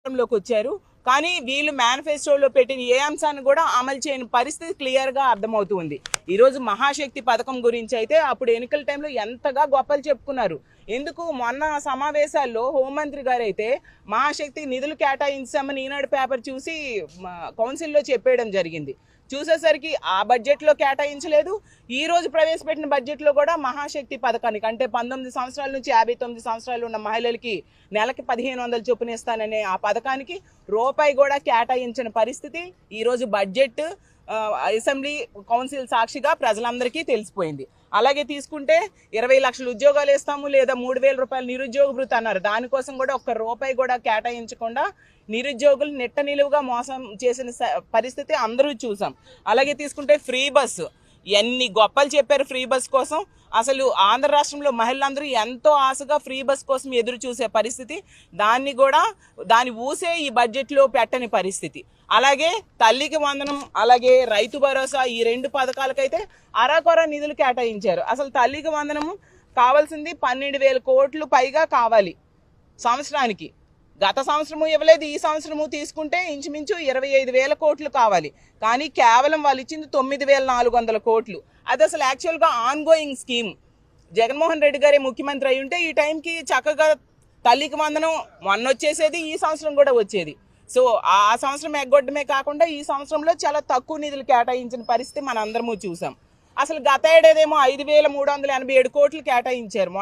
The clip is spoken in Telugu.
అధికారంలోకి వచ్చారు. కానీ వీళ్ళు మేనిఫెస్టోలో పెట్టిన ఏ అంశాన్ని కూడా అమలు చేయని పరిస్థితి క్లియర్గా అర్థమవుతుంది. ఈరోజు మహాశక్తి పథకం గురించి అయితే అప్పుడు ఎన్నికల టైంలో ఎంతగా గొప్పలు చెప్పుకున్నారు. ఎందుకు మొన్న సమావేశాల్లో హోంమంత్రి గారు అయితే మహాశక్తి నిధులు కేటాయించామని ఈనాడు పేపర్ చూసి కౌన్సిల్లో చెప్పేయడం జరిగింది. చూసేసరికి ఆ బడ్జెట్లో కేటాయించలేదు. ఈ రోజు ప్రవేశపెట్టిన బడ్జెట్లో కూడా మహాశక్తి పథకానికి అంటే 19 సంవత్సరాల నుంచి 59 సంవత్సరాలు ఉన్న మహిళలకి నెలకి 1500 చొప్పున ఇస్తాననే ఆ పథకానికి రూపాయి కూడా కేటాయించిన పరిస్థితి ఈరోజు బడ్జెట్ అసెంబ్లీ కౌన్సిల్ సాక్షిగా ప్రజలందరికీ తెలిసిపోయింది. అలాగే తీసుకుంటే 20 లక్షల ఉద్యోగాలు ఇస్తాము లేదా 3000 రూపాయలు నిరుద్యోగ భృతి అన్నారు. దానికోసం కూడా ఒక్క రూపాయి కూడా కేటాయించకుండా నిరుద్యోగులు నెట్ట నిలువుగా మోసం చేసిన పరిస్థితి అందరూ చూసాం. అలాగే తీసుకుంటే ఫ్రీ బస్సు ఎన్ని గొప్పలు చెప్పారు ఫ్రీ బస్ కోసం. అసలు ఆంధ్ర రాష్ట్రంలో మహిళలందరూ ఎంతో ఆశగా ఫ్రీ బస్ కోసం ఎదురు చూసే పరిస్థితి. దాని ఊసే ఈ బడ్జెట్లో పెట్టని పరిస్థితి. అలాగే తల్లికి వందనం అలాగే రైతు భరోసా ఈ 2 పథకాలకైతే అరాకొర నిధులు కేటాయించారు. అసలు తల్లికి వందనం కావాల్సింది 12,000 కోట్లు పైగా కావాలి సంవత్సరానికి. గత సంవత్సరము ఇవ్వలేదు, ఈ సంవత్సరము తీసుకుంటే ఇంచుమించు 25,000 కోట్లు కావాలి. కానీ కేవలం వాళ్ళు ఇచ్చింది 9,400 కోట్లు. అది అసలు యాక్చువల్గా on going scheme. Jaganmohan Reddy గారే ముఖ్యమంత్రి అయి ఉంటే ఈ టైంకి చక్కగా తల్లికి వందనం మొన్న వచ్చేసేది, ఈ సంవత్సరం కూడా వచ్చేది. సో ఆ సంవత్సరం ఎగ్గొట్టమే కాకుండా ఈ సంవత్సరంలో చాలా తక్కువ నిధులు కేటాయించిన పరిస్థితి మనందరము చూసాం. అసలు గత ఏడాదేమో 5,387 కోట్లు కేటాయించారు.